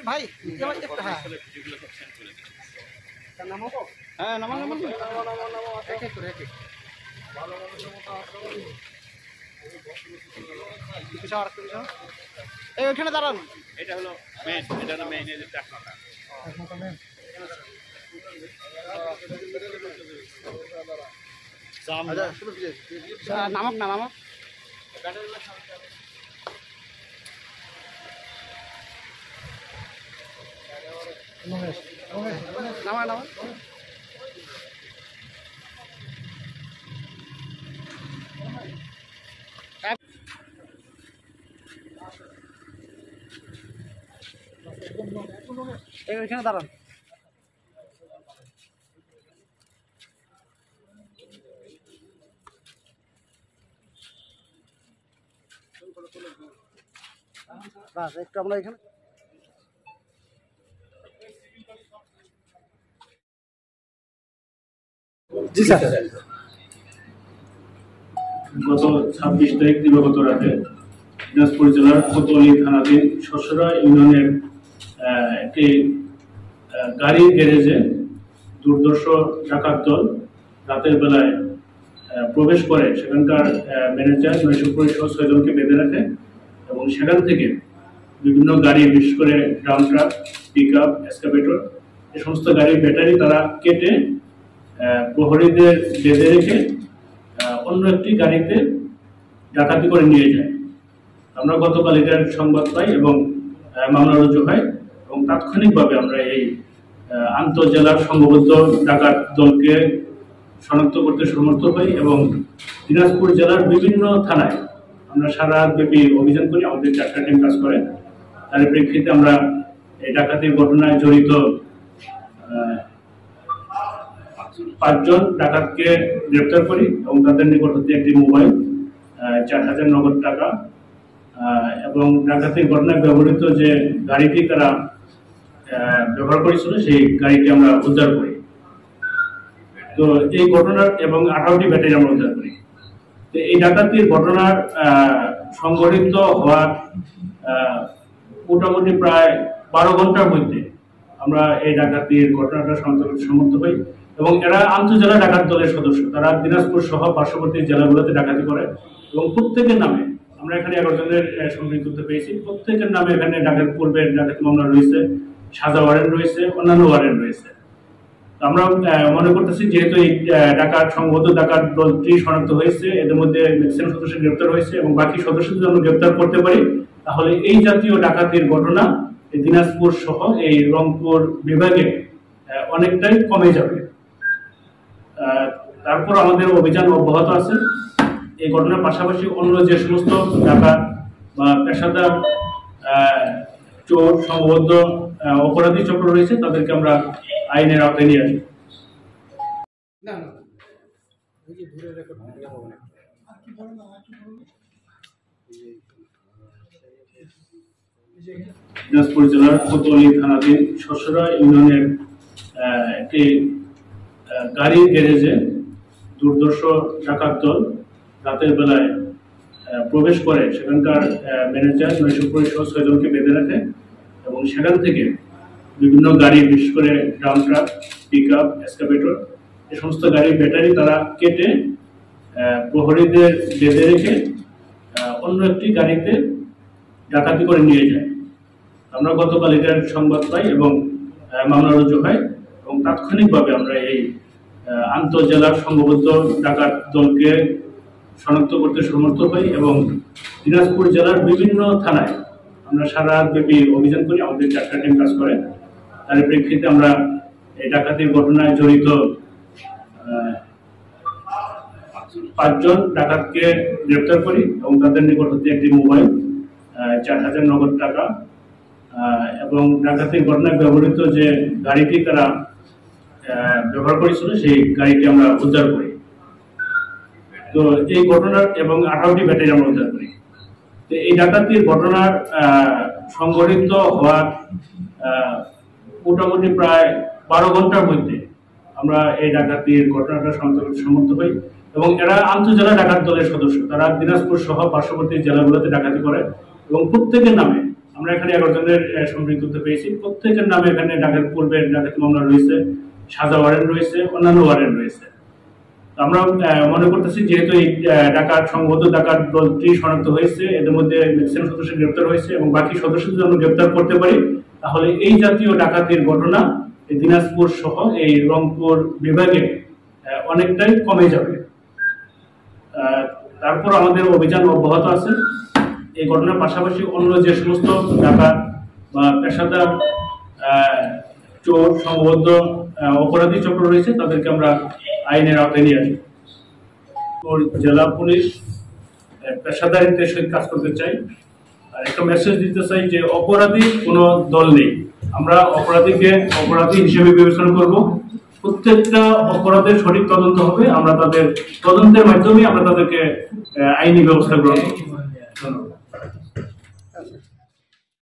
ভাই ওইখানে দাঁড়ান। এটা হলো মেইন, এটা হলো মেইন এই যে চাকমাটা। নামক না নামক নামা নামা এখানে দাঁড়ান। বাস একটু আমরা এখানে জি স্যার। গত 26 তারিখ দিবাগত রাতে দিনাজপুর জেলার কোতোয়ালি থানাধীন শস্যরা ইউনিয়নের একটি গাড়ির গ্যারেজে দুর্ধর্ষ ডাকাত দল রাতের বেলায় প্রবেশ করে সেখানকার ম্যানেজার নৈশপ্রহরী সহ 6 জনকে বেঁধে রাখে এবং সেখান থেকে বিভিন্ন গাড়ি, বিশেষ করে drum truck, pick up, excavator, এই সমস্ত গাড়ির ব্যাটারি তারা কেটে প্রহরীদের বেঁধে রেখে অন্য একটি গাড়িতে ডাকাতি করে নিয়ে যায়। আমরা গতকাল এটার সংবাদ পাই এবং মামলা রুজু হয় এবং তাৎক্ষণিকভাবে আমরা এই আন্তঃজেলার সংঘবদ্ধ ডাকাত দলকে শনাক্ত করতে সমর্থ হই এবং দিনাজপুর জেলার বিভিন্ন থানায় আমরা সারা রাতব্যাপী অভিযান করি। আমাদের 4টা টিম কাজ করে। তার প্রেক্ষিতে আমরা এই ডাকাতির ঘটনায় জড়িত 5 জন ডাকাতকে গ্রেপ্তার করি এবং তাদের নিকট হতে একটি মোবাইল, 4000 নগদ টাকা এবং ডাকাতির ঘটনায় ব্যবহৃত যে গাড়িটি তারা ব্যবহার করেছিল সেই গাড়িটি আমরা উদ্ধার করি। তো এই ঘটনার এবং 18টি ব্যাটারি আমরা উদ্ধার করি। তো এই ডাকাতির ঘটনার সংঘটিত হওয়ার মোটামুটি প্রায় 12 ঘন্টার মধ্যে আমরা এই ডাকাতির ঘটনাটা সমর্থ হই এবং এরা আন্তঃজেলা ডাকাত দলের সদস্য। তারা দিনাজপুর সহ পার্শ্ববর্তী জেলাগুলোতে ডাকাতি করে এবং প্রত্যেকের নামে আমরা এখানে 11 জনের সম্পৃক্ততা পেয়েছি। প্রত্যেকের নামে এখানে ডাকাত পূর্বের ডাকাতি মামলা রয়েছে, সাজা ওয়ারেন্ট রয়েছে, অন্যান্য ওয়ারেন্ট রয়েছে। আমরা মনে করতেছি যেহেতু এই ডাকাত সংঘবদ্ধ ডাকাত দলটি শনাক্ত হয়েছে, এদের মধ্যে ম্যাক্সিমাম সদস্য গ্রেপ্তার হয়েছে এবং বাকি সদস্যদের আমরা গ্রেপ্তার করতে পারি, তাহলে এই জাতীয় ডাকাতির ঘটনা দিনাজপুর সহ এই রংপুর বিভাগে অনেকটাই কমে যাবে। তারপর আমাদের অভিযান অব্যাহত আছে। এই ঘটনার পাশাপাশি অন্য যে সমস্ত ডাকাত বা পেশাদার চোর সংঘবদ্ধ অপরাধী চক্র রয়েছে তাদেরকে আমরা আইনের আওতায় নিয়ে আসি। দিনাজপুর জেলার কোতোয়ালি থানাধীন শস্যরা ইউনিয়নের একটি গাড়ির গ্যারেজে দুর্ধর্ষ ডাকাত দল রাতের বেলায় প্রবেশ করে সেখানকার ম্যানেজার নৈশপ্রহরী সহ 6 জনকে বেঁধে রাখে এবং সেখান থেকে বিভিন্ন গাড়ি, বিশেষ করে drum truck, pick up, excavator, এই সমস্ত গাড়ির ব্যাটারি তারা কেটে প্রহরীদের বেঁধে রেখে অন্য একটি গাড়িতে ডাকাতি করে নিয়ে যায়। আমরা গতকাল এটার সংবাদ পাই এবং মামলা রুজু হয় এবং তাৎক্ষণিকভাবে আমরা এই আন্তঃজেলার সংঘবদ্ধ ডাকাত দলকে শনাক্ত করতে সমর্থ হই এবং দিনাজপুর জেলার বিভিন্ন থানায় আমরা সারা রাতব্যাপী অভিযান করি। আমাদের 4টা টিম কাজ করে। তার প্রেক্ষিতে আমরা এই ডাকাতির ঘটনায় জড়িত 5 জন ডাকাতকে গ্রেপ্তার করি এবং তাদের নিকট হতে একটি মোবাইল, 4000 নগদ টাকা এবং ডাকাতির ঘটনায় ব্যবহৃত যে গাড়িটি তারা ব্যবহার করেছিল সেই গাড়িটি আমরা উদ্ধার করি। তো এই ঘটনার এবং 18টি ব্যাটারি আমরা উদ্ধার করি। তো এই ডাকাতির ঘটনার সংঘটিত হওয়ার মোটামুটি প্রায় 12 ঘন্টার মধ্যে আমরা এই ডাকাতির ঘটনাটা সমর্থ হই এবং এরা আন্তঃজেলা ডাকাত দলের সদস্য। তারা দিনাজপুর সহ পার্শ্ববর্তী জেলাগুলোতে ডাকাতি করে এবং প্রত্যেকের নামে আমরা এখানে 11 জনের সম্পৃক্ততা পেয়েছি। প্রত্যেকের নামে এখানে ডাকাত পূর্বের ডাকাত মামলা রয়েছে, সাজা ওয়ারেন্ট রয়েছে, অন্যান্য ওয়ারেন্ট রয়েছে। আমরা মনে করতেছি যেহেতু এই ডাকাত সংঘবদ্ধ ডাকাত দলটি শনাক্ত হয়েছে, এদের মধ্যে ম্যাক্সিমাম সদস্য গ্রেপ্তার হয়েছে এবং বাকি সদস্যদের আমরা গ্রেপ্তার করতে পারি, তাহলে এই জাতীয় ডাকাতির ঘটনা দিনাজপুর সহ এই রংপুর বিভাগে অনেকটাই কমে যাবে। তারপর আমাদের অভিযান অব্যাহত আছে। এই ঘটনার পাশাপাশি অন্য যে সমস্ত ডাকাত বা পেশাদার চোর সংঘবদ্ধ অপরাধী চক্র রয়েছে তাদেরকে আমরা আইনের আওতায় নিয়ে আসি। জেলা পুলিশ পেশাদারিত্বের সহিত কাজ করতে চাই। আর একটা মেসেজ দিতে চাই যে অপরাধী কোনো দল নেই, আমরা অপরাধীকে অপরাধী হিসেবে বিবেচনা করব। প্রত্যেকটা অপরাধের সঠিক তদন্ত হবে, আমরা তাদের তদন্তের মাধ্যমে আমরা তাদেরকে আইনি ব্যবস্থা গ্রহণ করব। ধন্যবাদ।